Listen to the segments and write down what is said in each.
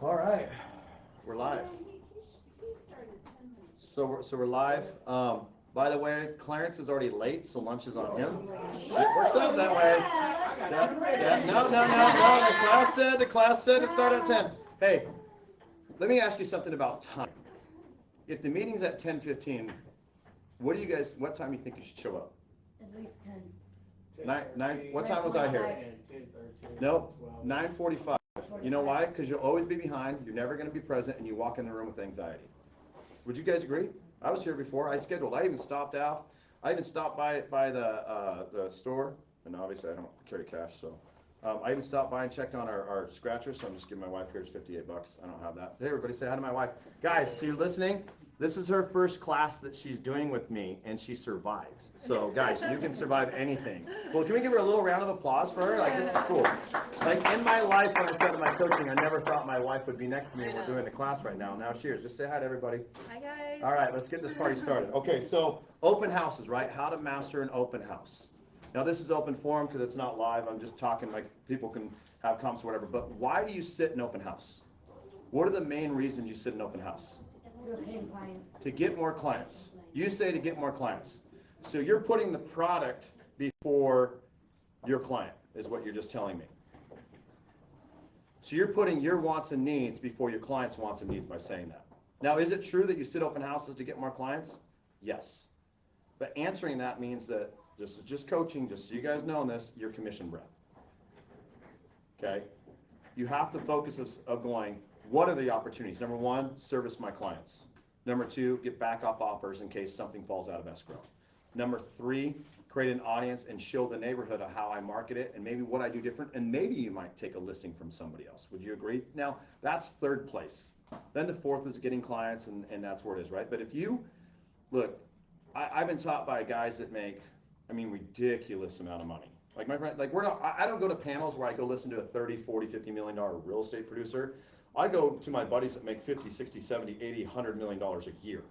All right, we're live. So we're live. By the way, Clarence is already late, so lunch is on him. It works out that way. No. The class said to start at 10. Hey, let me ask you something about time. If the meeting's at 10:15, what time do you think you should show up? At least 10. Nine. What time was I here? Nope. 9:45. You know why? Because you'll always be behind. You're never going to be present, and you walk in the room with anxiety. Would you guys agree? I was here before. I scheduled. I even stopped out. I even stopped by the store, and obviously I don't carry cash, so I even stopped by and checked on our scratcher. So I'm just giving my wife here's $58. I don't have that. Hey, everybody, say hi to my wife, guys. So you're listening. This is her first class that she's doing with me, and she survived. So, guys, you can survive anything. Well, can we give her a little round of applause for her? Like, this is cool. Like, in my life, when I started my coaching, I never thought my wife would be next to me and we're doing the class right now. Now she is. Just say hi to everybody. Hi, guys. All right, let's get this party started. Okay, so open houses, right? How to master an open house. Now, this is open forum because it's not live. I'm just talking like people can have comments or whatever. But why do you sit in open house? What are the main reasons you sit in open house? To get more clients. You say to get more clients. So you're putting the product before your client, is what you're just telling me. So you're putting your wants and needs before your client's wants and needs by saying that. Now, is it true that you sit open houses to get more clients? Yes. But answering that means that this is just coaching, just so you guys know this, your commission breath. Okay? You have to focus of going, what are the opportunities? Number one, service my clients. Number two, get backup offers in case something falls out of escrow. Number three, create an audience and show the neighborhood of how I market it and maybe what I do different, and maybe you might take a listing from somebody else. Would you agree? Now, that's third place. Then the fourth is getting clients, and that's where it is, right? But if you, look, I've been taught by guys that make, ridiculous amount of money. Like my friend, like I don't go to panels where I go listen to a 30, 40, $50 million real estate producer. I go to my buddies that make 50, 60, 70, 80, $100 million a year.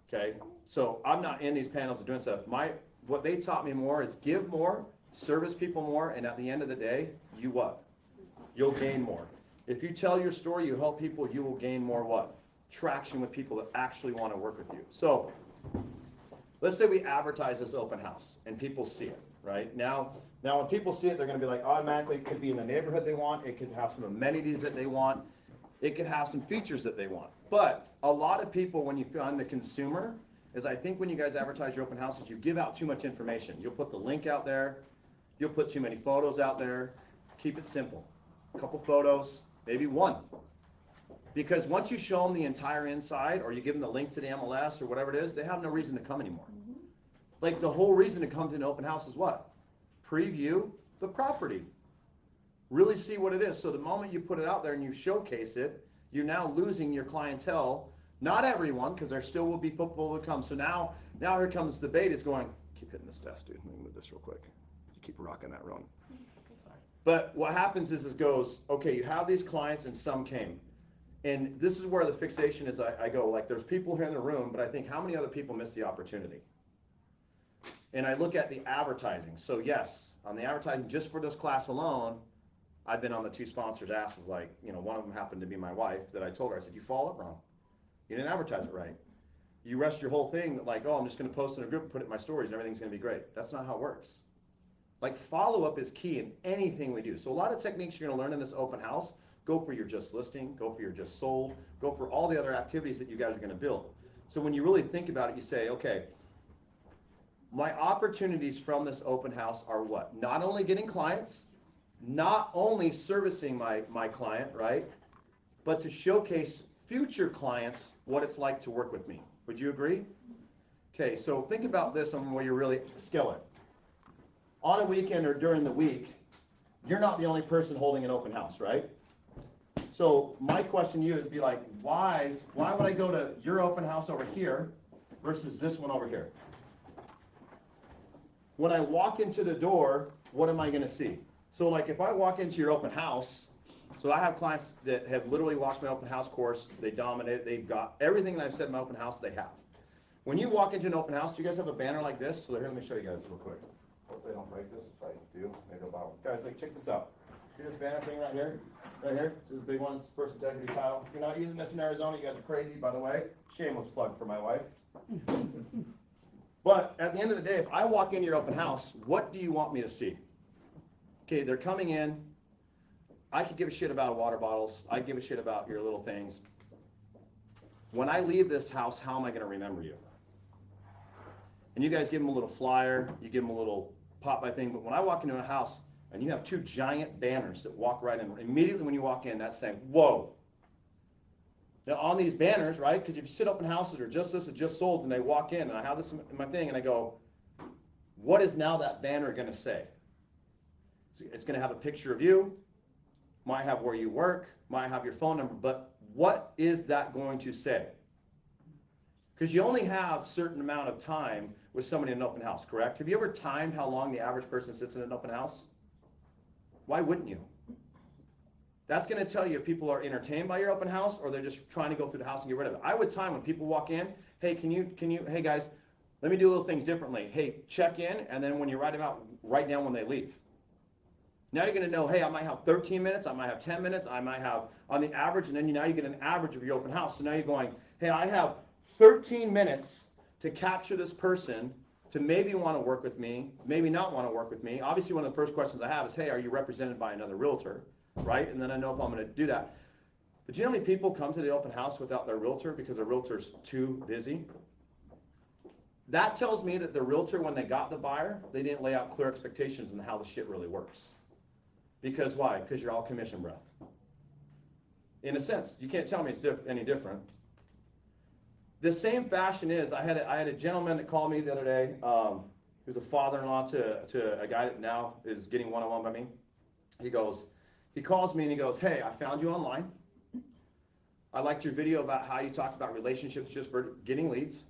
Okay, so I'm not in these panels and doing stuff. What they taught me more is give more, service people more, and at the end of the day, you what? You'll gain more. If you tell your story, you help people, you will gain more what? Traction with people that actually want to work with you. So let's say we advertise this open house and people see it, right? Now when people see it, they're going to be like, automatically, it could be in the neighborhood they want, it could have some amenities that they want, it could have some features that they want. But a lot of people, when you find the consumer, is I think when you guys advertise your open houses, you give out too much information. You'll put the link out there, you'll put too many photos out there. Keep it simple. A couple photos, maybe one. Because once you show them the entire inside, or you give them the link to the MLS or whatever it is, they have no reason to come anymore. Like the whole reason to come to an open house is what? Preview the property. Really see what it is. So the moment you put it out there and you showcase it, you're now losing your clientele. Not everyone, because there still will be people who come. So now here comes the debate is going, keep hitting this desk, dude. Let me move this real quick. You keep rocking that run. But what happens is it goes, okay, you have these clients and some came. And this is where the fixation is. I go, like, there's people here in the room, but I think how many other people miss the opportunity? And I look at the advertising. So yes, on the advertising just for this class alone, I've been on the two sponsors' asses. Like, one of them happened to be my wife that I told her, I said, you followed up wrong. You didn't advertise it right. You rest your whole thing that like, oh, I'm just going to post in a group and put it in my stories and everything's going to be great. That's not how it works. Like follow-up is key in anything we do. So a lot of techniques you're going to learn in this open house, go for your just listing, go for your just sold, go for all the other activities that you guys are going to build. So when you really think about it, you say, okay, my opportunities from this open house are what? Not only getting clients, not only servicing my client, right? But to showcase future clients what it's like to work with me. Would you agree? Okay, so think about this on where you really scale it. On a weekend or during the week, you're not the only person holding an open house, right? So my question to you is be like, why would I go to your open house over here versus this one over here? When I walk into the door, what am I going to see? So like if I walk into your open house, so I have clients that have literally watched my open house course, they dominate it, they've got everything that I've said in my open house, they have. When you walk into an open house, do you guys have a banner like this? So here, let me show you guys real quick. Hopefully I don't break this. If I do, maybe I'll borrow. Guys, like check this out. See this banner thing right here? Right here? See this big one? It's First Integrity Title. If you're not using this in Arizona, you guys are crazy, by the way. Shameless plug for my wife. But at the end of the day, if I walk into your open house, what do you want me to see? Okay, they're coming in. I could give a shit about water bottles. I give a shit about your little things. When I leave this house, how am I going to remember you? And you guys give them a little flyer. You give them a little pop-by thing. But when I walk into a house and you have two giant banners that walk right in, immediately when you walk in, that's saying, whoa. Now, on these banners, right, because if you sit up in houses or just this is just sold, and they walk in, and I have this in my thing, and I go, what is now that banner going to say? It's going to have a picture of you, might have where you work, might have your phone number, but what is that going to say? Because you only have a certain amount of time with somebody in an open house, correct? Have you ever timed how long the average person sits in an open house? Why wouldn't you? That's going to tell you if people are entertained by your open house or they're just trying to go through the house and get rid of it. I would time when people walk in, hey, hey guys, let me do little things differently. Hey, check in, and then when you write them out, write down when they leave. Now you're going to know, hey, I might have 13 minutes, I might have 10 minutes, I might have on the average, and then now you get an average of your open house. So now you're going, hey, I have 13 minutes to capture this person to maybe want to work with me, maybe not want to work with me. Obviously, one of the first questions I have is, hey, are you represented by another realtor? Right? And then I know if I'm going to do that. But you know how many people come to the open house without their realtor because their realtor's too busy? That tells me that the realtor, when they got the buyer, they didn't lay out clear expectations on how the shit really works. Because why? Because you're all commission breath. In a sense, you can't tell me it's any different. The same fashion is, I had a gentleman that called me the other day, who's a father-in-law to a guy that now is getting one-on-one by me. He calls me and he goes, hey, I found you online. I liked your video about how you talked about relationships just for getting leads.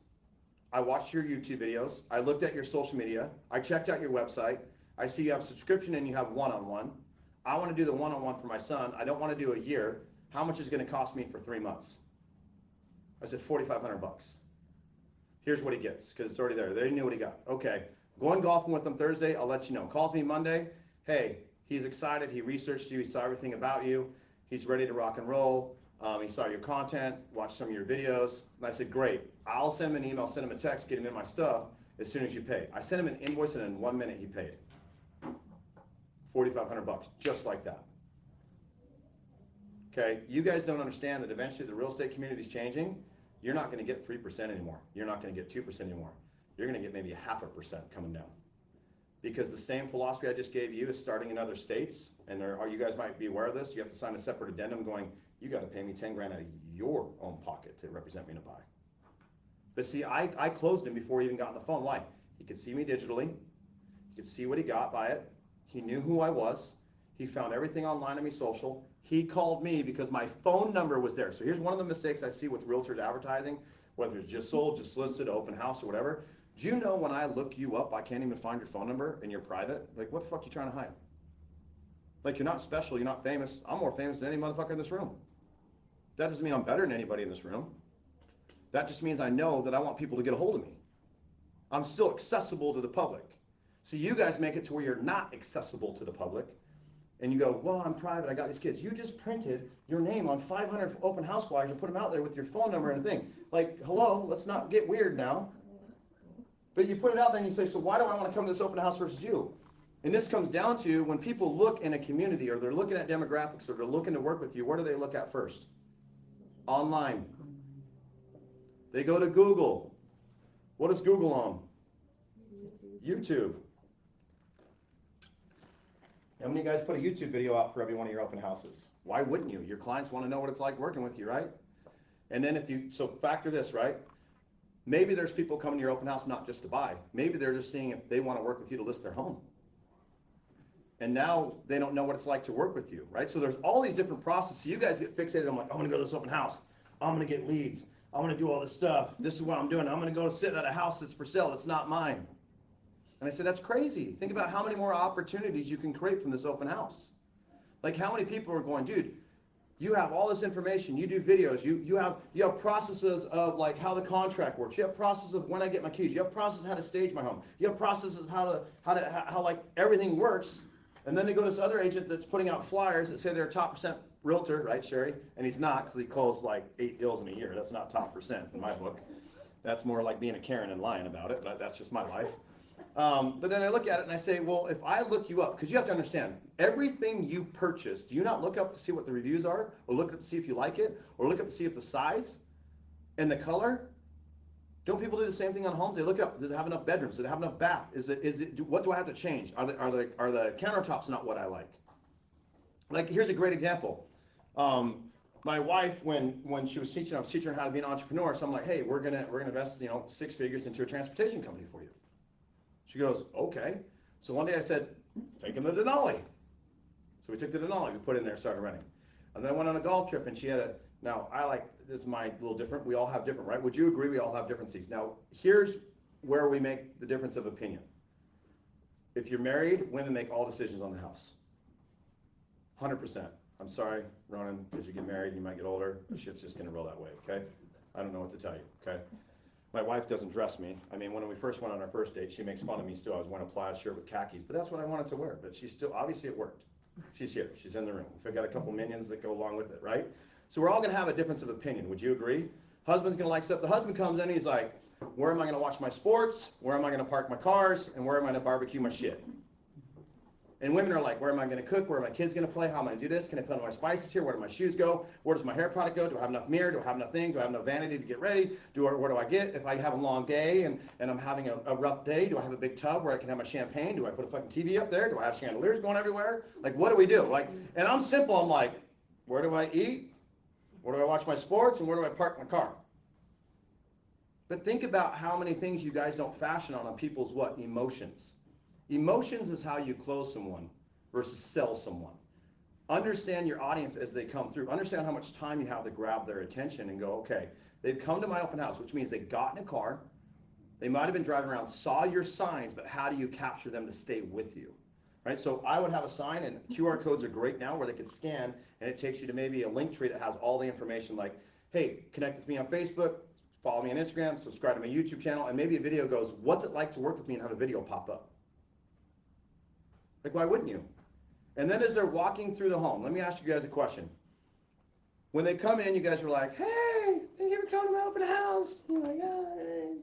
I watched your YouTube videos. I looked at your social media. I checked out your website. I see you have a subscription and you have one-on-one. I want to do the one-on-one for my son. I don't want to do a year. How much is it going to cost me for 3 months? I said, $4,500. Here's what he gets, because it's already there. They knew what he got. Okay, going golfing with him Thursday, I'll let you know. Calls me Monday. Hey, he's excited. He researched you. He saw everything about you. He's ready to rock and roll. He saw your content, watched some of your videos. And I said, great. I'll send him an email, send him a text, get him in my stuff as soon as you pay. I sent him an invoice, and in 1 minute he paid. $4,500, just like that. Okay, you guys don't understand that eventually the real estate community is changing. You're not going to get 3% anymore. You're not going to get 2% anymore. You're going to get maybe 0.5% coming down. Because the same philosophy I just gave you is starting in other states, and you guys might be aware of this. You have to sign a separate addendum going, you got to pay me 10 grand out of your own pocket to represent me in a buy. But see, I closed him before he even got on the phone. Why? He could see me digitally. He could see what he got by it. He knew who I was. He found everything online on me social. He called me because my phone number was there. So here's one of the mistakes I see with realtors advertising, whether it's just sold, just listed, open house, or whatever. Do you know when I look you up, I can't even find your phone number and you're private? Like, what the fuck are you trying to hide? Like, you're not special, you're not famous. I'm more famous than any motherfucker in this room. That doesn't mean I'm better than anybody in this room. That just means I know that I want people to get a hold of me. I'm still accessible to the public. So you guys make it to where you're not accessible to the public. And you go, well, I'm private, I got these kids. You just printed your name on 500 open house flyers and put them out there with your phone number and a thing. Like, hello, let's not get weird now. But you put it out there and you say, so why do I want to come to this open house versus you? And this comes down to when people look in a community or they're looking at demographics or they're looking to work with you, where do they look at first? Online. They go to Google. What is Google on? YouTube. How many of you guys put a YouTube video out for every one of your open houses? Why wouldn't you? Your clients want to know what it's like working with you, right? And then so factor this, right? Maybe there's people coming to your open house not just to buy. Maybe they're just seeing if they want to work with you to list their home. And now they don't know what it's like to work with you, right? So there's all these different processes. You guys get fixated. I'm like, I'm going to go to this open house. I'm going to get leads. I'm going to do all this stuff. This is what I'm doing. I'm going to go sit at a house that's for sale. It's not mine. And I said, that's crazy. Think about how many more opportunities you can create from this open house. Like how many people are going, dude, you have all this information. You do videos. You have processes of like how the contract works. You have processes of when I get my keys. You have processes of how to stage my home. You have processes of how like everything works. And then they go to this other agent that's putting out flyers that say they're a top percent realtor, right, Sherry? And he's not, because he calls like 8 deals in a year. That's not top percent in my book. That's more like being a Karen and lying about it, but that's just my life. But then I look at it and I say, well, if I look you up, because you have to understand, everything you purchase, do you not look up to see what the reviews are, or look up to see if you like it, or look up to see if the size and the color? Don't people do the same thing on homes? They look up, does it have enough bedrooms? Does it have enough bath? What do I have to change? Are the countertops not what I like? Like, here's a great example. My wife, when she was teaching, I was teaching her how to be an entrepreneur. So I'm like, hey, we're gonna invest, 6 figures into a transportation company for you. She goes, okay. So one day I said, taking the Denali. So we took the Denali, we put it in there, started running. And then I went on a golf trip, and she had now this is mine a little different. We all have different, right? Would you agree we all have differences? Now, here's where we make the difference of opinion. If you're married, women make all decisions on the house. 100%. I'm sorry, Ronan, as you get married and you might get older, the shit's just gonna roll that way, okay? I don't know what to tell you, okay? My wife doesn't dress me. I mean, when we first went on our first date, she makes fun of me still. I was wearing a plaid shirt with khakis, but that's what I wanted to wear. But she's still, obviously it worked. She's here, she's in the room. We've got a couple minions that go along with it, right? So we're all gonna have a difference of opinion, would you agree? Husband's gonna like stuff. The husband comes in, he's like, where am I gonna watch my sports? Where am I gonna park my cars? And where am I gonna barbecue my shit? And women are like, where am I going to cook? Where are my kids going to play? How am I going to do this? Can I put on my spices here? Where do my shoes go? Where does my hair product go? Do I have enough mirror? Do I have enough thing? Do I have enough vanity to get ready? Where do I get? If I have a long day and I'm having a rough day, do I have a big tub where I can have my champagne? Do I put a fucking TV up there? Do I have chandeliers going everywhere? Like, what do we do? Like, and I'm simple. I'm like, where do I eat? Where do I watch my sports? And where do I park my car? But think about how many things you guys don't fashion on people's what? Emotions. Emotions is how you close someone versus sell someone. Understand your audience as they come through. Understand how much time you have to grab their attention and go, okay, they've come to my open house, which means they got in a car, they might have been driving around, saw your signs, but how do you capture them to stay with you? Right? So I would have a sign, and QR codes are great now where they could scan, and it takes you to maybe a link tree that has all the information like, hey, connect with me on Facebook, follow me on Instagram, subscribe to my YouTube channel, and maybe a video goes, what's it like to work with me, and have a video pop up? Like, why wouldn't you? And then as they're walking through the home, let me ask you guys a question. When they come in, you guys are like, hey, thank you for coming to my open house. You're like, hey,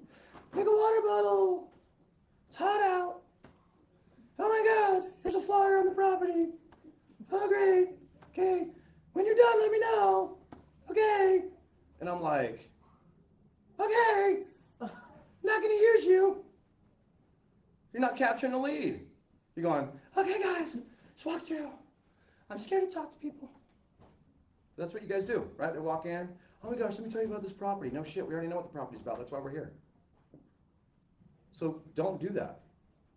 take a water bottle. It's hot out. Oh my God, there's a flyer on the property. Oh, great. Okay, when you're done, let me know. Okay. And I'm like, okay, not going to use you. You're not capturing the lead. You're going, okay, guys, let's walk through. I'm scared to talk to people. That's what you guys do, right? They walk in. Oh my gosh, let me tell you about this property. No shit, we already know what the property's about. That's why we're here. So don't do that.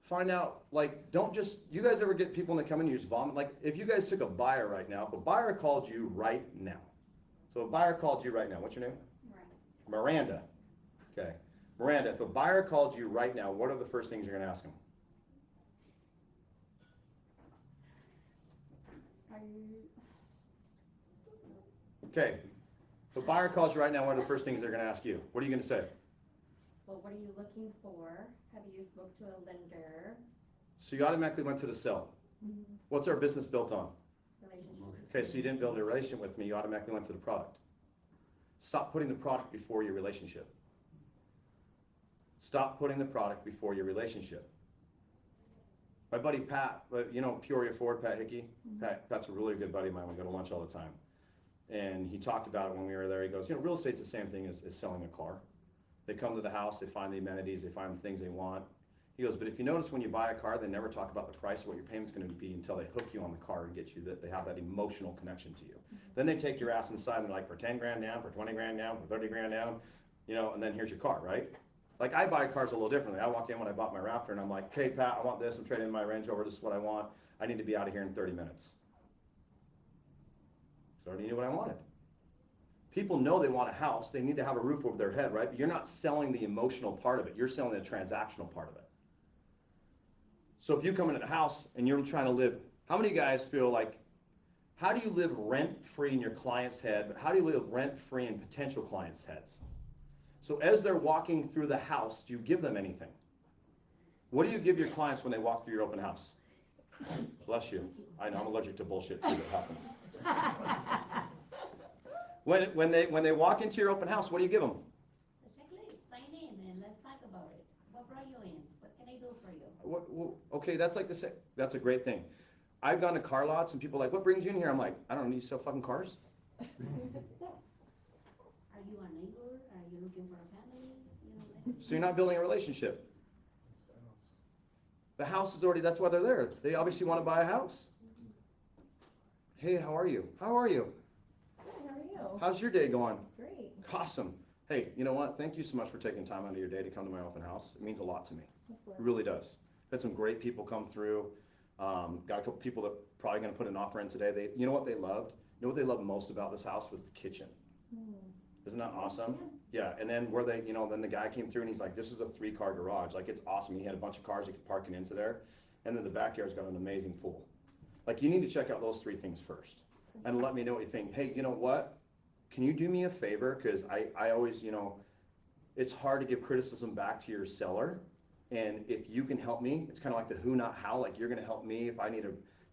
Find out, like, don't just, you guys ever get people when they come in and just vomit? Like, if you guys took a buyer right now, if a buyer called you right now. So a buyer called you right now. What's your name? Miranda. Okay. Miranda, if a buyer called you right now, what are the first things you're going to ask them? Okay. If a buyer calls you right now, what are the first things they're going to ask you? What are you going to say? Well, what are you looking for? Have you spoke to a lender? So you automatically went to the sell. Mm-hmm. What's our business built on? Relationship. Okay, so you didn't build a relationship with me, you automatically went to the product. Stop putting the product before your relationship. Stop putting the product before your relationship. My buddy Pat, you know Peoria Ford, Pat Hickey? Mm-hmm. Pat's a really good buddy of mine. We go to lunch all the time. And he talked about it when we were there. He goes, you know, real estate's the same thing as selling a car. They come to the house, they find the amenities, they find the things they want. He goes, but if you notice when you buy a car, they never talk about the price of what your payment's going to be until they hook you on the car and get you that they have that emotional connection to you. Mm-hmm. Then they take your ass inside and they're like, for 10 grand down, for 20 grand down, for 30 grand down, you know, and then here's your car, right? Like I buy cars a little differently. I walk in when I bought my Raptor and I'm like, okay, Pat, I want this. I'm trading in my Range Rover. This is what I want. I need to be out of here in 30 minutes. So I already knew what I wanted. People know they want a house. They need to have a roof over their head, right? But you're not selling the emotional part of it. You're selling the transactional part of it. So if you come into the house and you're trying to live, how many guys feel like, how do you live rent-free in your client's head, but how do you live rent-free in potential clients' heads? So as they're walking through the house, do you give them anything? What do you give your clients when they walk through your open house? Bless you. I know I'm allergic to bullshit too. That happens. When they walk into your open house, what do you give them? The checklist, sign in and let's talk about it. What brought you in? What can I do for you? Okay, that's like that's a great thing. I've gone to car lots and people are like, what brings you in here? I'm like, I don't know, you sell fucking cars? Are you a neighbor? Are you looking for a family? So you're not building a relationship. The house is already, that's why they're there. They obviously want to buy a house. Hey, how are you? How are you? Good, how are you? How's your day going? Great. Awesome. Hey, you know what? Thank you so much for taking time out of your day to come to my open house. It means a lot to me. Of course. It really does. Had some great people come through. Got a couple people that probably going to put an offer in today. You know what they loved? You know what they loved most about this house was the kitchen. Isn't that awesome? Yeah. And then then the guy came through and he's like, this is a 3-car garage. Like, it's awesome. He had a bunch of cars he could park it into there. And then the backyard's got an amazing pool. Like, you need to check out those 3 things first and let me know what you think. Hey, you know what? Can you do me a favor? Because I always, it's hard to give criticism back to your seller. And if you can help me, it's kind of like the who, not how. Like, you're going to help me if I need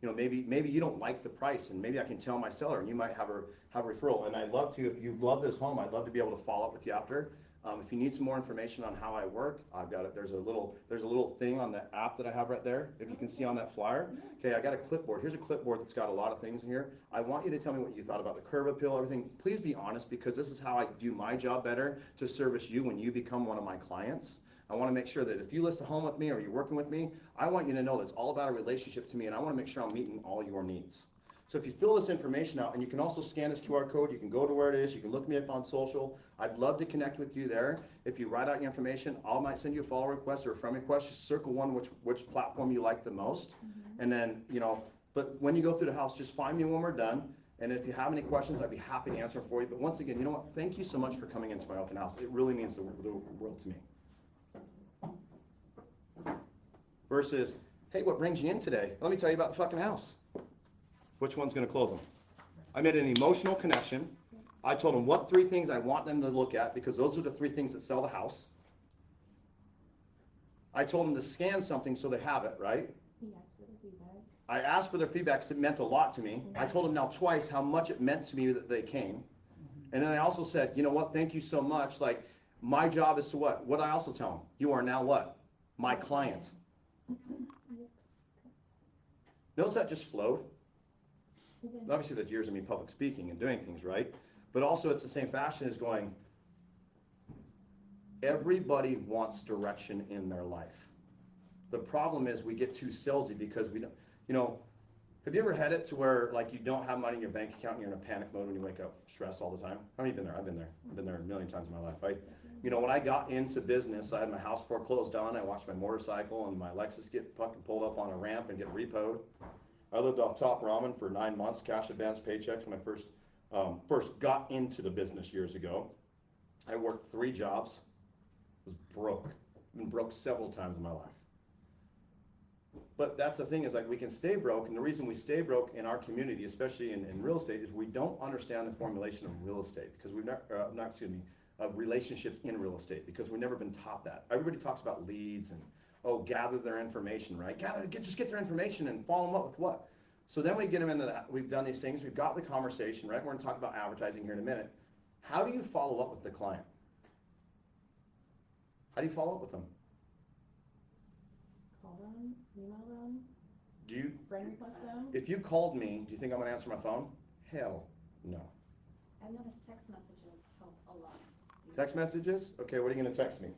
maybe you don't like the price, and maybe I can tell my seller, and you might have a referral. And I'd love to, if you love this home, I'd love to be able to follow up with you after. If you need some more information on how I work, I've got it. There's a little thing on the app that I have right there. If you can see on that flyer. Okay, I got a clipboard. Here's a clipboard that's got a lot of things in here. I want you to tell me what you thought about the curb appeal, everything. Please be honest, because this is how I do my job better to service you when you become one of my clients. I want to make sure that if you list a home with me or you're working with me, I want you to know that it's all about a relationship to me, and I want to make sure I'm meeting all your needs. So if you fill this information out, and you can also scan this QR code, you can go to where it is, you can look me up on social. I'd love to connect with you there. If you write out your information, I might send you a follow request or a friend request. Just circle one, which platform you like the most. And then, but when you go through the house, just find me when we're done. And if you have any questions, I'd be happy to answer them for you. But once again, you know what? Thank you so much for coming into my open house. It really means the world to me. Versus, hey, what brings you in today? Let me tell you about the fucking house. Which one's going to close them? I made an emotional connection. I told them what 3 things I want them to look at, because those are the 3 things that sell the house. I told them to scan something so they have it, right? He asked for the feedback. I asked for their feedback because it meant a lot to me. I told them now twice how much it meant to me that they came. And then I also said, you know what, thank you so much. Like, my job is to what? What I also tell them? You are now what? My client. Notice that just flowed. Obviously, that's years of me public speaking and doing things, right? But also, it's the same fashion as going, everybody wants direction in their life. The problem is we get too salesy because we don't, have you ever had it to where, like, you don't have money in your bank account and you're in a panic mode when you wake up stressed all the time? How many of you been there? I've been there. I've been there a million times in my life. When I got into business, I had my house foreclosed on. I watched my motorcycle and my Lexus get fucking pulled up on a ramp and get repoed. I lived off Top Ramen for 9 months, cash advance paychecks when I first got into the business years ago. I worked 3 jobs, was broke. I've been broke several times in my life. But that's the thing, is like, we can stay broke, and the reason we stay broke in our community, especially in real estate, is we don't understand the formulation of real estate, because we've of relationships in real estate, because we've never been taught that. Everybody talks about leads and, gather their information, right? Just get their information and follow them up with what? So then we get them into that. We've done these things. We've got the conversation, right? We're going to talk about advertising here in a minute. How do you follow up with the client? How do you follow up with them? Call them, email them, Do you? friend request them. If you called me, do you think I'm going to answer my phone? Hell no. I've noticed text messages help a lot. Text messages? Okay, what are you going to text me?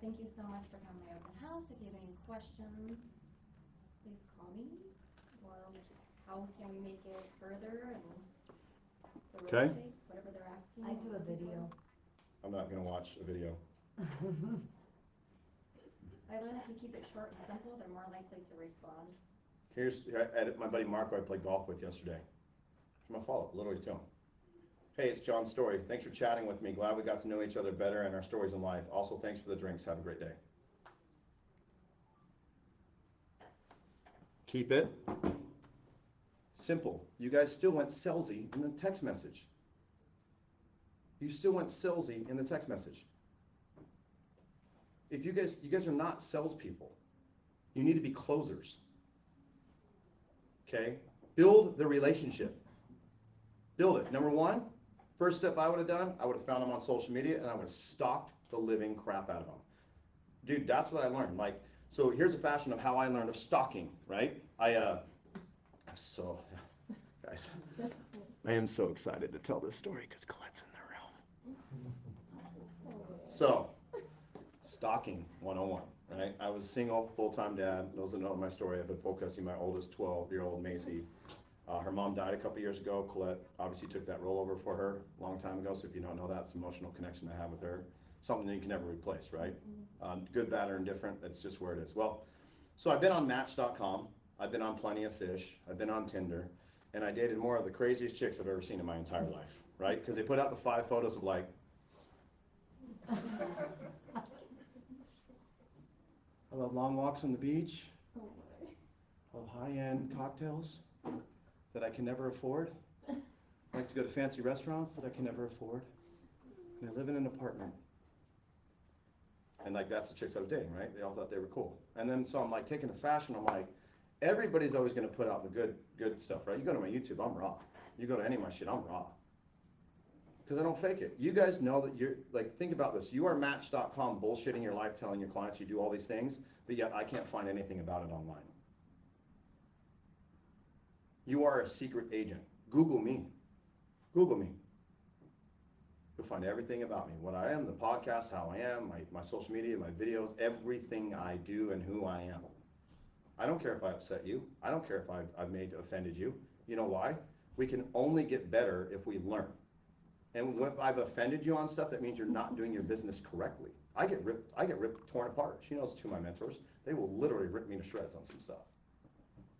Thank you so much for coming to my open house. If you have any questions, please call me. Or how can we make it further and the real Okay. estate, whatever they're asking. I do a video. I'm not going to watch a video. I learned if you keep it short and simple, they're more likely to respond. My buddy Marco I played golf with yesterday. Here's my follow-up, literally to him. Hey, it's John Story. Thanks for chatting with me. Glad we got to know each other better and our stories in life. Also, thanks for the drinks. Have a great day. Keep it simple. You guys still went salesy in the text message. You still went salesy in the text message. If you guys are not salespeople. You need to be closers. Okay? Build the relationship. Build it. Number one, first step I would have done, I would have found them on social media and I would have stalked the living crap out of them. Dude, that's what I learned. Like, so here's a fashion of how I learned of stalking, right? Guys, I am so excited to tell this story because Colette's in the room. So, stalking 101, right? I was single, full-time dad. Those that know my story, I've been focusing my oldest 12-year-old Macy. Her mom died a couple years ago. Colette obviously took that role over for her a long time ago. So if you don't know that, it's an emotional connection I have with her. Something that you can never replace, right? Good, bad, or indifferent. That's just where it is. Well, so I've been on Match.com. I've been on Plenty of Fish. I've been on Tinder. And I dated more of the craziest chicks I've ever seen in my entire life, right? Because they put out the 5 photos of like, I love long walks on the beach. I love high-end cocktails that I can never afford. I like to go to fancy restaurants that I can never afford. And I live in an apartment. And like that's the chicks I was dating, right? They all thought they were cool. And then so I'm like taking the fashion, I'm like, everybody's always gonna put out the good stuff, right? You go to my YouTube, I'm raw. You go to any of my shit, I'm raw. Because I don't fake it. You guys know that you're, like, think about this. You are Match.com bullshitting your life, telling your clients you do all these things, but yet I can't find anything about it online. You are a secret agent. Google me. Google me. You'll find everything about me. What I am, the podcast, how I am, my social media, my videos, everything I do and who I am. I don't care if I upset you. I don't care if I've offended you. You know why? We can only get better if we learn. And if I've offended you on stuff, that means you're not doing your business correctly. I get ripped, torn apart. She knows 2 of my mentors. They will literally rip me to shreds on some stuff.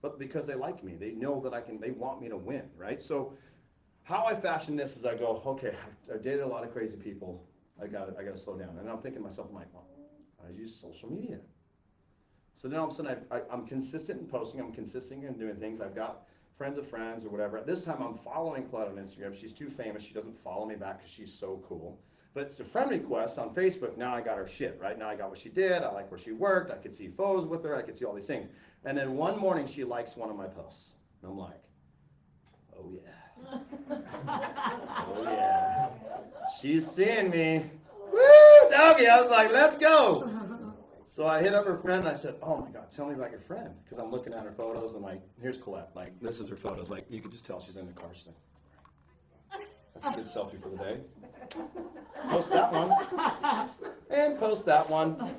But because they like me, they know that they want me to win, right? So how I fashion this is I go, okay, I've dated a lot of crazy people. I got to slow down. And I'm thinking to myself, I'm like, well, I use social media. So then all of a sudden I'm consistent in posting. I'm consistent in doing things. I've got friends of friends or whatever. This time I'm following Colette on Instagram. She's too famous. She doesn't follow me back because she's so cool. But the friend requests on Facebook, now I got her shit, right? Now I got what she did. I like where she worked. I could see photos with her. I could see all these things. And then one morning she likes one of my posts. And I'm like, oh yeah. Oh yeah. She's seeing me. Woo, doggy. I was like, let's go. So I hit up her friend and I said, oh my God, tell me about your friend. Because I'm looking at her photos and like, here's Colette. Like, this is her photos. Like, you could just tell she's in the car. She's like, that's a good selfie for the day. Post that one. And post that one.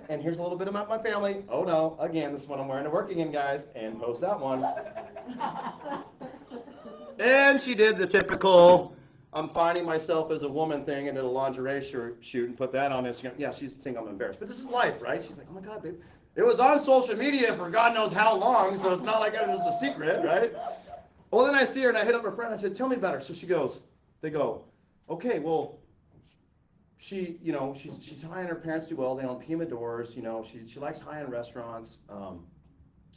And here's a little bit about my family. Oh no, again, this is what I'm wearing to work again, guys. And post that one. And she did the typical, I'm finding myself as a woman thing and did a lingerie shoot and put that on Instagram. Yeah, she's thinking I'm embarrassed. But this is life, right? She's like, oh my God, babe. It was on social media for God knows how long, so it's not like it was a secret, right? Well, then I see her and I hit up her friend. I said, tell me about her. So they go, okay, well, she's high-end, her parents do well. They own Pima doors. She likes high-end restaurants.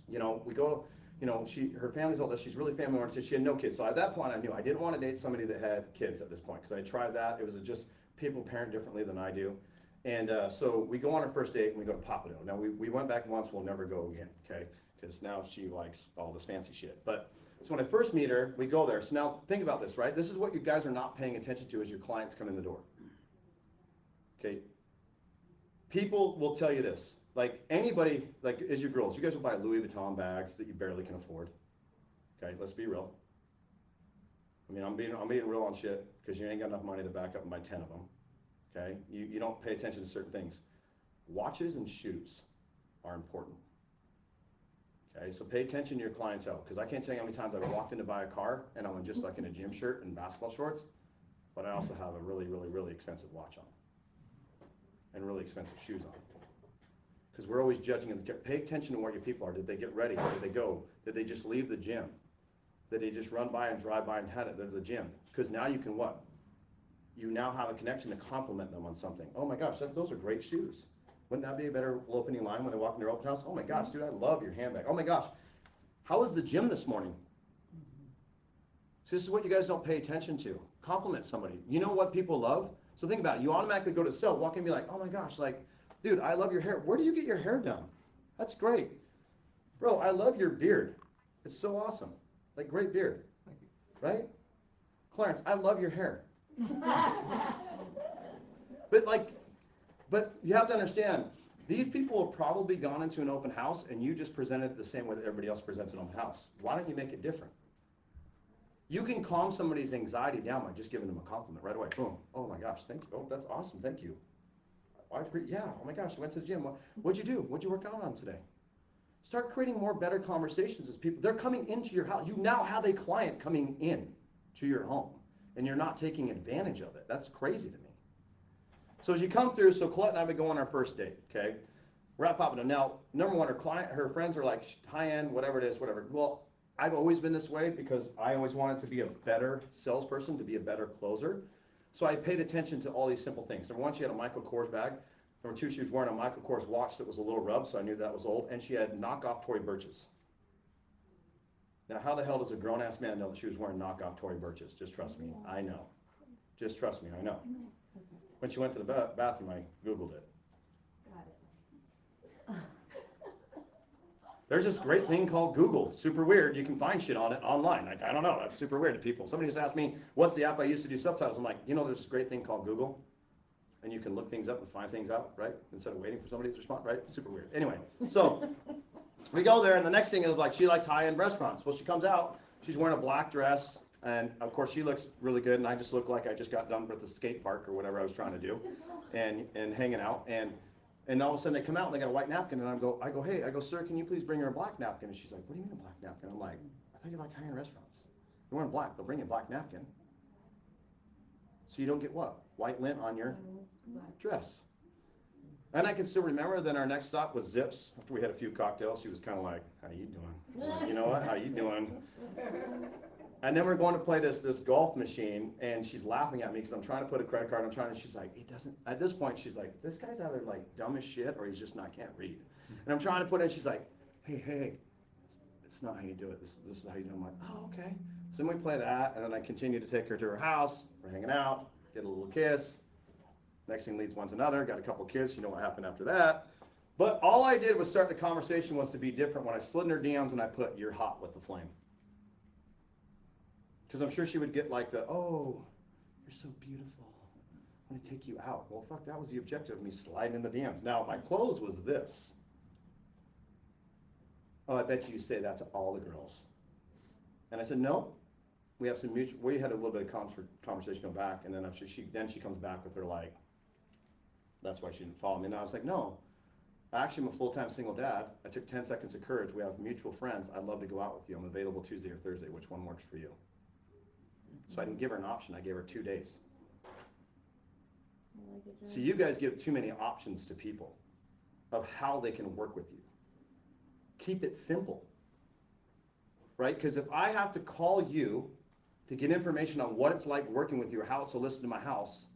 We go, her family's older. She's really family-oriented. She had no kids. So at that point, I knew I didn't want to date somebody that had kids at this point because I tried that. It was just people parent differently than I do. And so we go on our first date and we go to Pappadeaux. Now, we went back once. We'll never go again, okay? Because now she likes all this fancy shit. But so when I first meet her, we go there. So now think about this, right? This is what you guys are not paying attention to as your clients come in the door. Okay? People will tell you this. Like anybody, like as your girls, you guys will buy Louis Vuitton bags that you barely can afford. Okay, let's be real. I mean, I'm being real on shit because you ain't got enough money to back up and buy 10 of them. Okay, you don't pay attention to certain things. Watches and shoes are important. Okay, so pay attention to your clientele because I can't tell you how many times I've walked in to buy a car and I'm just like in a gym shirt and basketball shorts, but I also have a really, really, really expensive watch on and really expensive shoes on. Because we're always judging them. Pay attention to where your people are. Did they get ready? Where did they go? Did they just leave the gym? Did they just run by and drive by and head it to the gym? Because now you can what? You now have a connection to compliment them on something. Oh my gosh, those are great shoes. Wouldn't that be a better opening line when they walk in their open house? Oh my gosh, dude, I love your handbag. Oh my gosh, how was the gym this morning? So this is what you guys don't pay attention to. Compliment somebody. You know what people love? So think about it. You automatically go to sell, walk in and be like, oh my gosh, like, dude, I love your hair. Where do you get your hair done? That's great. Bro, I love your beard. It's so awesome. Like, great beard. Right? Clarence, I love your hair. But you have to understand, these people have probably gone into an open house and you just presented it the same way that everybody else presents an open house. Why don't you make it different? You can calm somebody's anxiety down by just giving them a compliment right away. Boom. Oh my gosh, thank you. Oh, that's awesome. Thank you. Yeah, oh my gosh, I went to the gym. What'd you do? What'd you work out on today? Start creating more better conversations with people. They're coming into your house. You now have a client coming in to your home, and you're not taking advantage of it. That's crazy to me. So as you come through, so Colette and I would go on our first date, okay? We're at Papado. Now, number one, her friends are like high-end, whatever it is, whatever. Well, I've always been this way because I always wanted to be a better salesperson, to be a better closer. So I paid attention to all these simple things. Number one, she had a Michael Kors bag. Number two, she was wearing a Michael Kors watch that was a little rubbed, so I knew that was old. And she had knockoff Tory Burches. Now, how the hell does a grown-ass man know that she was wearing knockoff Tory Burches? Just trust me, I know. Just trust me, I know. When she went to the bathroom, I Googled it. Got it. There's this great thing called Google. Super weird. You can find shit on it online. I don't know. That's super weird to people. Somebody just asked me, what's the app I used to do subtitles? I'm like, there's this great thing called Google. And you can look things up and find things out, right? Instead of waiting for somebody to respond, right? Super weird. Anyway, so we go there, and the next thing is like, she likes high-end restaurants. Well, she comes out, she's wearing a black dress, and of course she looks really good, and I just look like I just got done with the skate park or whatever I was trying to do, and hanging out, and all of a sudden they come out and they got a white napkin, and I go, hey, sir, can you please bring her a black napkin? And she's like, what do you mean a black napkin? I'm like, I thought you like high-end restaurants. You're wearing black, they'll bring you a black napkin. So you don't get what? White lint on your dress. And I can still remember then our next stop was Zips. After we had a few cocktails, she was kind of like, how you doing? I'm like, you know what, how you doing? And then we're going to play this golf machine, and she's laughing at me because I'm trying to put a credit card, she's like, it doesn't, at this point, she's like, this guy's either like dumb as shit or he's just not, can't read. And I'm trying to put it in, she's like, hey, it's not how you do it, this is how you do it. I'm like, oh, okay. So then we play that, and then I continue to take her to her house, we're hanging out, get a little kiss. Next thing leads one to another, got a couple kids, you know what happened after that. But all I did was start the conversation was to be different when I slid in her DMs and I put, you're hot with the flame. Because I'm sure she would get like oh, you're so beautiful. I'm going to take you out. Well, fuck, that was the objective of me sliding in the DMs. Now, my close was this. Oh, I bet you say that to all the girls. And I said, no. We have some mutual, we had a little bit of conversation go back, and then after she comes back with her like, that's why she didn't follow me. And I was like, no, actually I'm a full-time single dad. I took 10 seconds of courage. We have mutual friends. I'd love to go out with you. I'm available Tuesday or Thursday. Which one works for you? So I didn't give her an option. I gave her 2 days. So you guys give too many options to people of how they can work with you. Keep it simple, right? Because if I have to call you to get information on what it's like working with you or how it's solicited in my house,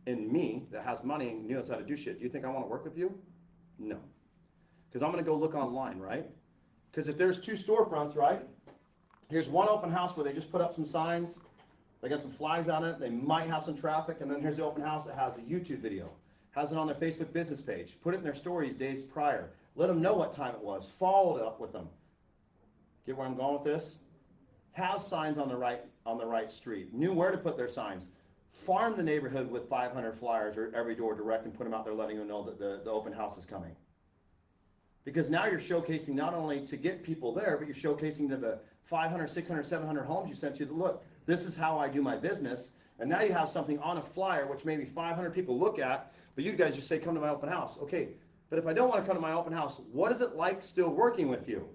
and me that has money and knows how to do shit, do you think I want to work with you? No. Because I'm going to go look online, right? Because if there's 2 storefronts, right? Here's one open house where they just put up some signs. They got some flags on it. They might have some traffic. And then here's the open house that has a YouTube video. Has it on their Facebook business page. Put it in their stories days prior. Let them know what time it was. Followed up with them. Get where I'm going with this? Has signs on the right street. Knew where to put their signs. Farm the neighborhood with 500 flyers or every door direct and put them out there letting them know that the open house is coming. Because now you're showcasing not only to get people there, but you're showcasing to the 500, 600, 700 homes you sent to the look. This is how I do my business. And now you have something on a flyer which maybe 500 people look at, but you guys just say, come to my open house. Okay, but if I don't want to come to my open house, what is it like still working with you?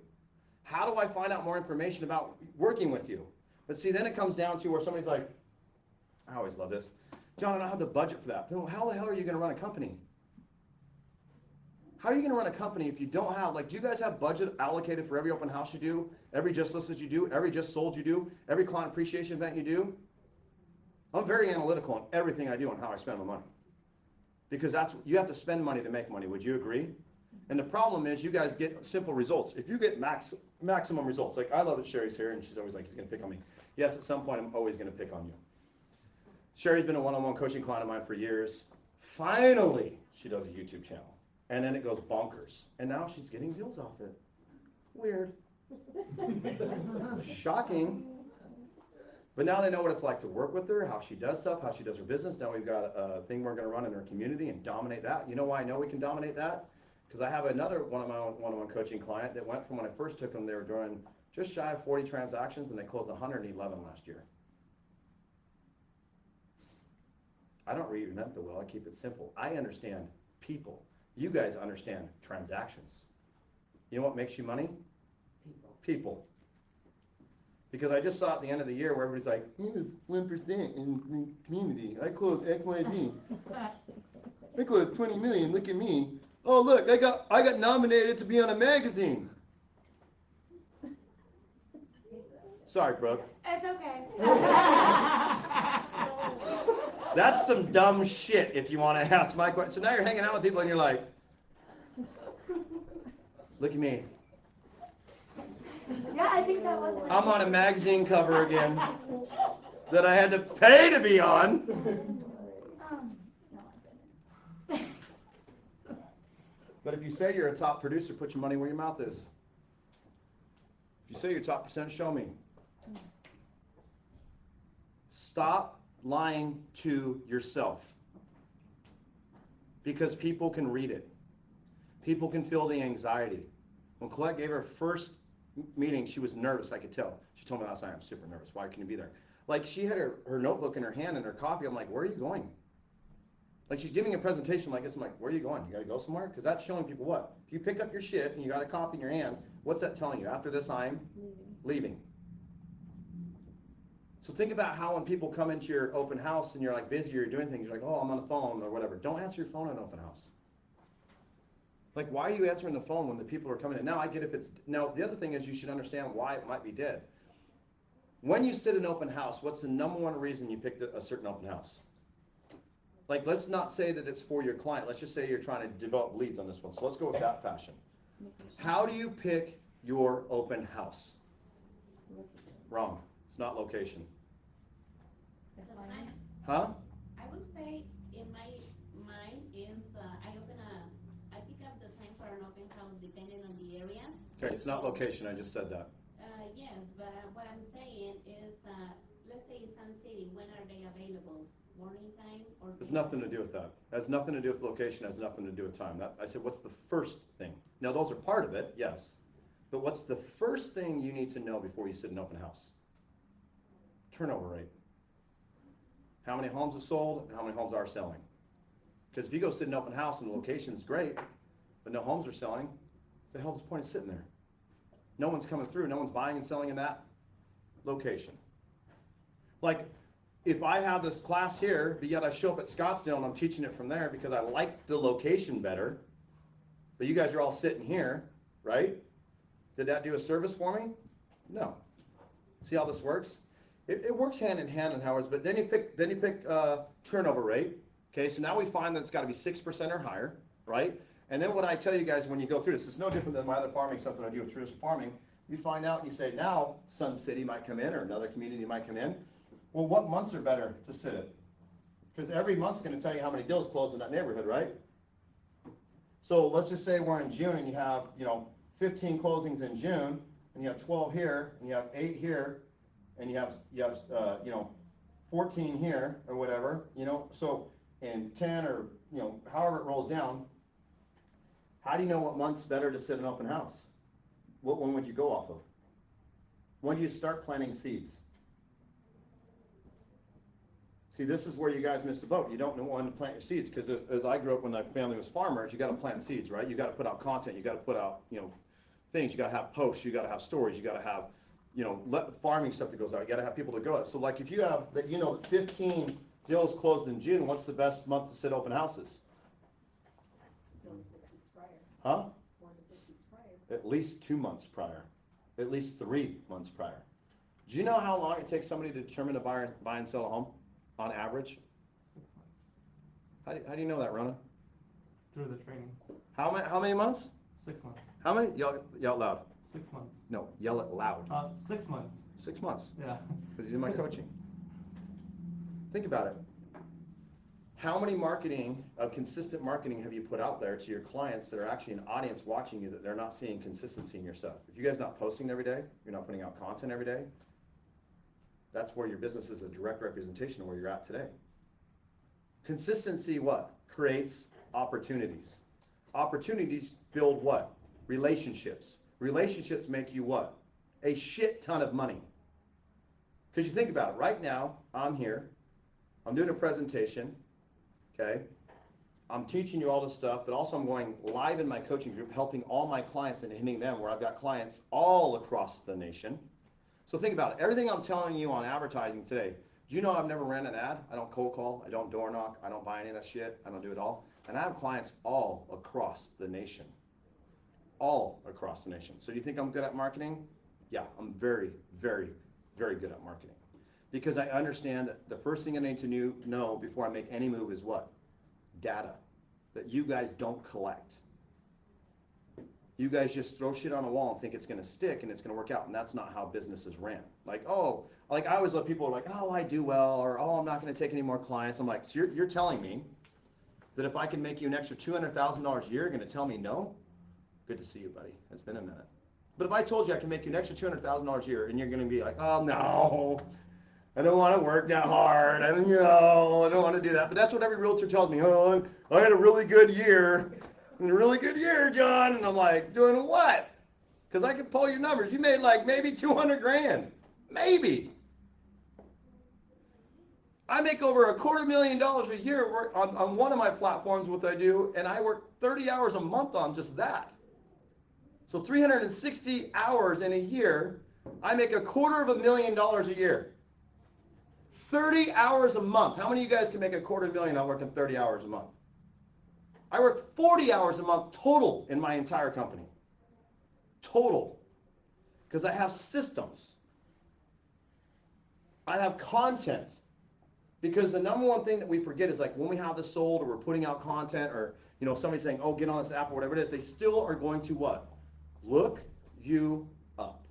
How do I find out more information about working with you? But see, then it comes down to where somebody's like, I always love this. John, I don't have the budget for that. Then how the hell are you going to run a company? How are you going to run a company if you don't have, do you guys have budget allocated for every open house you do, every just listed you do, every just sold you do, every client appreciation event you do? I'm very analytical on everything I do and how I spend my money. Because you have to spend money to make money. Would you agree? And the problem is you guys get simple results. If you get maximum results, like I love that Sherry's here and she's always like, he's going to pick on me. Yes, at some point I'm always going to pick on you. Sherry's been a one-on-one coaching client of mine for years. Finally, she does a YouTube channel. And then it goes bonkers. And now she's getting deals off it. Weird. Shocking. But now they know what it's like to work with her, how she does stuff, how she does her business. Now we've got a thing we're going to run in her community and dominate that. You know why I know we can dominate that? Because I have another one of my one-on-one coaching client that went from when I first took them, they were doing just shy of 40 transactions and they closed 111 last year. I don't reinvent the wheel, I keep it simple. I understand people. You guys understand transactions. You know what makes you money? People. Because I just saw at the end of the year where everybody's like, he was 1% in the community. I closed XYZ. I closed 20 million, look at me. Oh look, I got nominated to be on a magazine. Sorry, Brooke. It's okay. That's some dumb shit if you want to ask my question. So now you're hanging out with people and you're like, look at me. Yeah, I think that was. I'm on a magazine cover again that I had to pay to be on. But if you say you're a top producer, put your money where your mouth is. If you say you're top percent, show me. Stop lying to yourself. Because people can read it. People can feel the anxiety. When Colette gave her first meeting, she was nervous, I could tell. She told me last night, I'm super nervous. Why can you be there? Like, she had her notebook in her hand and her coffee. I'm like, where are you going? Like, she's giving a presentation like this. I'm like, where are you going? You got to go somewhere? Because that's showing people what? If you pick up your shit and you got a copy in your hand, what's that telling you? After this, I'm leaving. So think about how when people come into your open house and you're like busy or you're doing things, you're like, oh, I'm on the phone or whatever. Don't answer your phone at an open house. Like, why are you answering the phone when the people are coming in? Now, I get if it's... Now, the other thing is you should understand why it might be dead. When you sit in an open house, what's the number one reason you picked a certain open house? Like, let's not say that it's for your client. Let's just say you're trying to develop leads on this one. So let's go with that fashion. How do you pick your open house? Wrong. It's not location. The time, Huh? I would say in my mind is, I pick up the time for an open house depending on the area. Okay, it's not location. I just said that. Yes, but what I'm saying is, let's say Sun City, when are they available? Morning time or? Has nothing to do with that. Has nothing to do with location, has nothing to do with time. I said, what's the first thing? Now, those are part of it, yes. But what's the first thing you need to know before you sit in an open house? Turnover rate. How many homes have sold and how many homes are selling? Because if you go sit in an open house and the location's great, but no homes are selling, what the hell is the point of sitting there? No one's coming through. No one's buying and selling in that location. Like, if I have this class here, but yet I show up at Scottsdale and I'm teaching it from there because I like the location better, but you guys are all sitting here, right? Did that do a service for me? No. See how this works? It works hand in hand in Howard's, but then you pick turnover rate. Okay, so now we find that it's got to be 6% or higher, right? And then what I tell you guys when you go through this, it's no different than my other farming stuff that I do with traditional farming. You find out and you say, now Sun City might come in or another community might come in. Well, what months are better to sit in? Because every month's going to tell you how many deals close in that neighborhood, right? So let's just say we're in June and you have, 15 closings in June, and you have 12 here, and you have 8 here, and you have 14 here or whatever, so and 10 or however it rolls down. How do you know what month's better to sit in an open house? What one would you go off of? When do you start planting seeds? See, this is where you guys miss the boat. You don't know when to plant your seeds because as I grew up when my family was farmers, you got to plant seeds, right? You got to put out content. You got to put out, things. You got to have posts. You got to have stories. You got to have, farming stuff that goes out. You got to have people to go out. So, like, if you have that, 15 deals closed in June, what's the best month to sit open houses? 4 to 6 weeks prior. Huh? 4 to 6 weeks prior. At least 2 months prior. At least 3 months prior. Do you know how long it takes somebody to determine to buy and sell a home? On average? 6 months. How do you know that, Rona? Through the training. How many months? 6 months. How many? Yell out loud. 6 months. No, yell it loud. 6 months. 6 months. Yeah. Because he's in my coaching. Think about it. How many consistent marketing have you put out there to your clients that are actually an audience watching you that they're not seeing consistency in your stuff? If you guys not posting every day, you're not putting out content every day, that's where your business is a direct representation of where you're at today. Consistency what? Creates opportunities. Opportunities build what? Relationships. Relationships make you what? A shit ton of money. Because you think about it, right now, I'm here, I'm doing a presentation, okay? I'm teaching you all this stuff, but also I'm going live in my coaching group, helping all my clients and hitting them where I've got clients all across the nation. So think about it. Everything I'm telling you on advertising today, do you know I've never ran an ad? I don't cold call, I don't door knock, I don't buy any of that shit, I don't do it all. And I have clients all across the nation. All across the nation. So do you think I'm good at marketing? Yeah, I'm very, very, very good at marketing. Because I understand that the first thing I need to know before I make any move is what? Data. That you guys don't collect. You guys just throw shit on a wall and think it's going to stick and it's going to work out, and that's not how businesses ran. Like, oh, like I always let people like, oh, I do well, or oh, I'm not going to take any more clients. I'm like, so you're telling me that if I can make you an extra $200,000 a year, you're going to tell me no? Good to see you, buddy. It's been a minute. But if I told you I can make you an extra $200,000 a year, and you're going to be like, oh no, I don't want to work that hard. I don't want to do that. But that's what every realtor tells me. Oh, I had a really good year. A really good year, John. And I'm like, doing what? Because I can pull your numbers. You made like maybe 200 grand. Maybe. I make over $250,000 a year on one of my platforms, what I do, and I work 30 hours a month on just that. So 360 hours in a year, I make $250,000 a year. 30 hours a month. How many of you guys can make $250,000 out working 30 hours a month? I work 40 hours a month total in my entire company. Total. Because I have systems. I have content. Because the number one thing that we forget is like when we have this sold or we're putting out content or somebody's saying, oh, get on this app or whatever it is, they still are going to what? Look you up.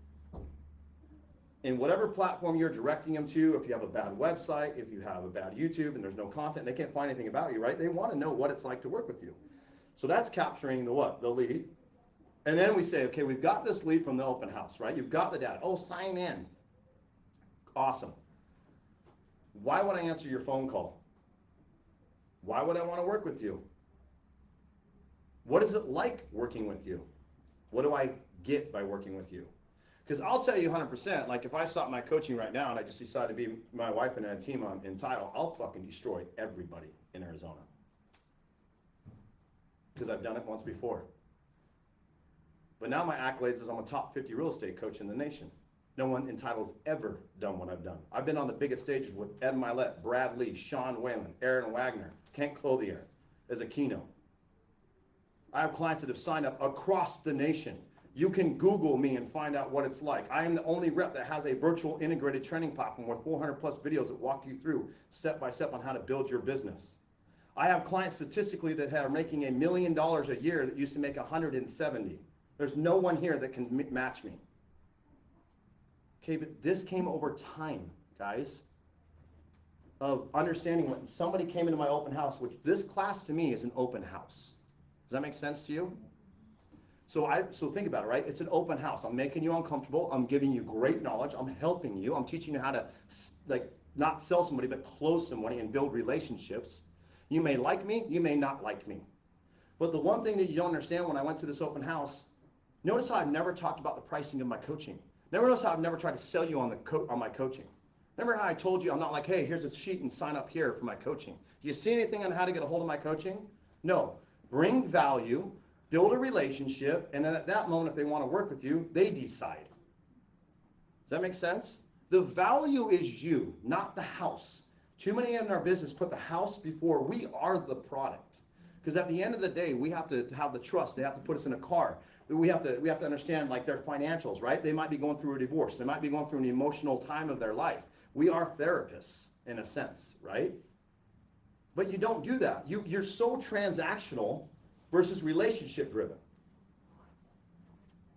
In whatever platform you're directing them to, if you have a bad website, if you have a bad YouTube and there's no content, they can't find anything about you, right? They want to know what it's like to work with you. So that's capturing the what? The lead. And then we say, okay, we've got this lead from the open house, right? You've got the data. Oh, sign in. Awesome. Why would I answer your phone call? Why would I want to work with you? What is it like working with you? What do I get by working with you? Because I'll tell you 100%, like if I stop my coaching right now and I just decide to be my wife and a team in title, I'll fucking destroy everybody in Arizona. Because I've done it once before. But now my accolades is I'm a top 50 real estate coach in the nation. No one in title's ever done what I've done. I've been on the biggest stages with Ed Milet, Brad Lee, Sean Whalen, Aaron Wagner, Kent Clothier as a keynote. I have clients that have signed up across the nation. You can Google me and find out what it's like. I am the only rep that has a virtual integrated training platform with 400 plus videos that walk you through step by step on how to build your business. I have clients statistically that are making $1 million a year that used to make 170. There's no one here that can match me. Okay, but this came over time, guys, of understanding when somebody came into my open house, which this class to me is an open house. Does that make sense to you? So think about it, right? It's an open house. I'm making you uncomfortable. I'm giving you great knowledge. I'm helping you. I'm teaching you how to not sell somebody, but close somebody and build relationships. You may like me. You may not like me. But the one thing that you don't understand when I went to this open house, notice how I've never talked about the pricing of my coaching. Notice how I've never tried to sell you on my coaching. Remember how I told you I'm not like, hey, here's a sheet and sign up here for my coaching. Do you see anything on how to get a hold of my coaching? No. Bring value. Build a relationship, and then at that moment, if they want to work with you, they decide. Does that make sense? The value is you, not the house. Too many in our business put the house before we are the product. Because at the end of the day, we have to have the trust. They have to put us in a car. We have to understand like their financials, right? They might be going through a divorce. They might be going through an emotional time of their life. We are therapists in a sense, right? But you don't do that. You're so transactional versus relationship driven.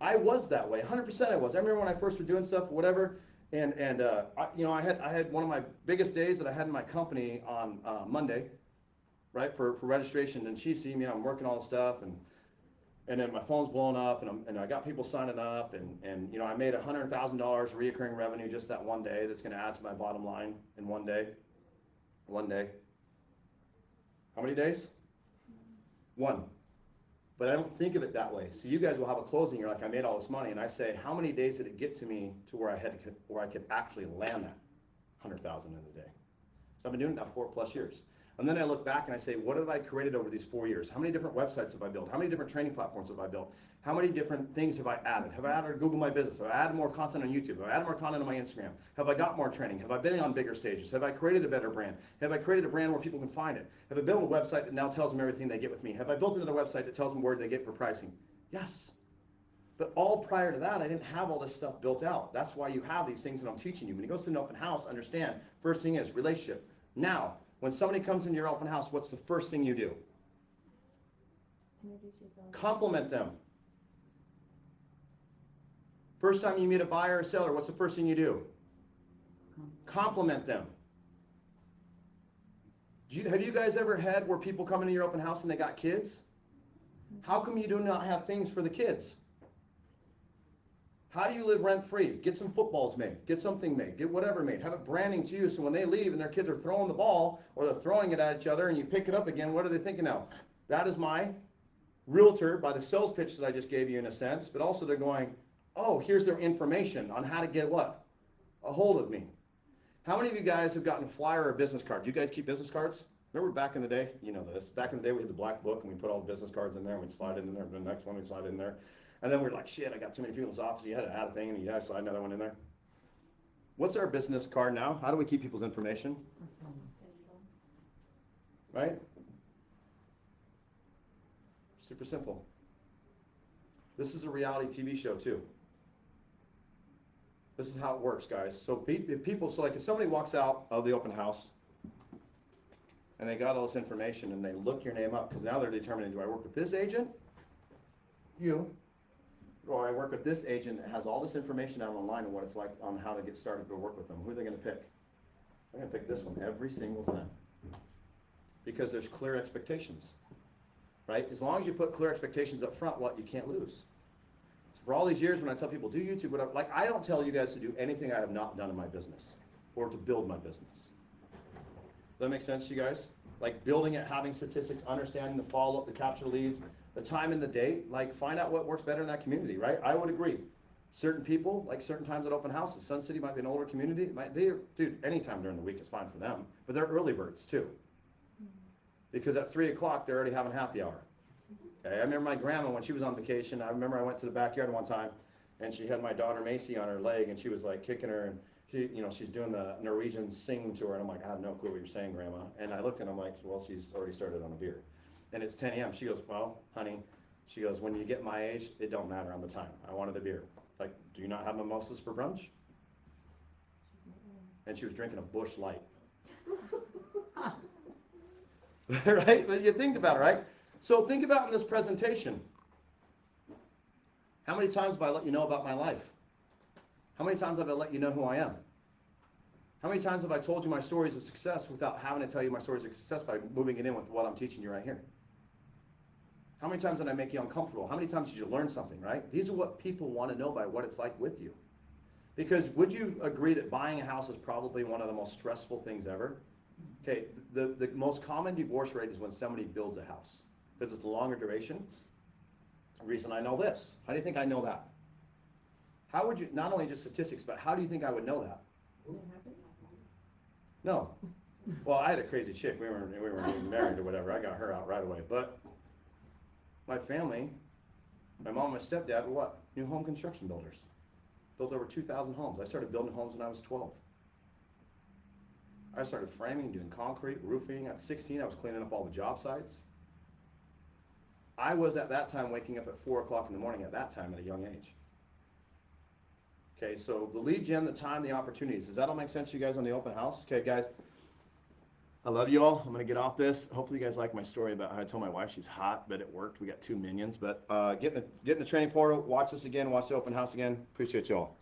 I was that way, 100% I was. I remember when I first was doing stuff, whatever, and I had one of my biggest days that I had in my company on Monday, right, for registration, and she see me, I'm working all the stuff, and then my phone's blowing up, and I got people signing up, and you know, I made $100,000 reoccurring revenue just that one day. That's going to add to my bottom line in one day. One day. How many days? One. But I don't think of it that way. So you guys will have a closing. You're like, I made all this money, and I say, how many days did it get to me to where I could actually land that 100,000 in a day? So I've been doing it now 4+ years. And then I look back and I say, what have I created over these 4 years? How many different websites have I built? How many different training platforms have I built? How many different things have I added? Have I added Google My Business? Have I added more content on YouTube? Have I added more content on my Instagram? Have I got more training? Have I been on bigger stages? Have I created a better brand? Have I created a brand where people can find it? Have I built a website that now tells them everything they get with me? Have I built another website that tells them where they get for pricing? Yes. But all prior to that, I didn't have all this stuff built out. That's why you have these things that I'm teaching you. When you go to an open house, understand, first thing is relationship. Now, when somebody comes into your open house, what's the first thing you do? Introduce yourself. Compliment them. First time you meet a buyer or seller, what's the first thing you do? Compliment them. Have you guys ever had where people come into your open house and they got kids? How come you do not have things for the kids? How do you live rent-free? Get some footballs made. Get something made. Get whatever made. Have it branding to you so when they leave and their kids are throwing the ball or they're throwing it at each other and you pick it up again, what are they thinking now? That is my realtor by the sales pitch that I just gave you in a sense, but also they're going, oh, here's their information on how to get what? A hold of me. How many of you guys have gotten a flyer or a business card? Do you guys keep business cards? Remember back in the day? You know this. Back in the day we had the black book and we put all the business cards in there and we'd slide it in there. The next one we'd slide it in there. And then we're like, shit, I got too many people in this office. You had to add a thing and you had to slide another one in there. What's our business card now? How do we keep people's information? Right? Super simple. This is a reality TV show too. This is how it works, guys. So if somebody walks out of the open house and they got all this information and they look your name up, because now they're determining, do I work with this agent? You. Or I work with this agent that has all this information out online and what it's like on how to get started to work with them. Who are they going to pick? They're going to pick this one every single time. Because there's clear expectations. Right? As long as you put clear expectations up front, what you can't lose. So for all these years when I tell people, do YouTube, whatever, like I don't tell you guys to do anything I have not done in my business or to build my business. Does that make sense to you guys? Like building it, having statistics, understanding the follow-up, the capture leads, the time and the date, like find out what works better in that community, right? I would agree. Certain people, like certain times at open houses, Sun City might be an older community. Dude, anytime during the week is fine for them. But they're early birds too. Because at 3 o'clock, they're already having happy hour. Okay, I remember my grandma when she was on vacation. I remember I went to the backyard one time, and she had my daughter Macy on her leg, and she was like kicking her, and she's doing the Norwegian singing to her, and I'm like, I have no clue what you're saying, Grandma. And I looked and I'm like, well, she's already started on a beer. And it's 10 a.m. She goes, well, honey, she goes, when you get my age, it don't matter on the time. I wanted a beer. Like, do you not have mimosas for brunch? And she was drinking a Busch Light. Right? But you think about it, right? So think about in this presentation. How many times have I let you know about my life? How many times have I let you know who I am? How many times have I told you my stories of success without having to tell you my stories of success by moving it in with what I'm teaching you right here? How many times did I make you uncomfortable? How many times did you learn something, right? These are what people want to know by what it's like with you. Because would you agree that buying a house is probably one of the most stressful things ever? Okay, the most common divorce rate is when somebody builds a house. Because it's a longer duration. The reason I know this. How do you think I know that? How would you, not only just statistics, but how do you think I would know that? No. Well, I had a crazy chick. We weren't even married or whatever. I got her out right away. But my family, my mom and my stepdad were what? New home construction builders. Built over 2,000 homes. I started building homes when I was 12. I started framing, doing concrete, roofing. At 16, I was cleaning up all the job sites. I was at that time waking up at 4 o'clock in the morning at that time at a young age. Okay, so the lead gen, the time, the opportunities. Does that all make sense to you guys on the open house? Okay, guys, I love you all. I'm going to get off this. Hopefully you guys like my story about how I told my wife she's hot, but it worked. We got 2 minions. But get in the training portal. Watch this again. Watch the open house again. Appreciate you all.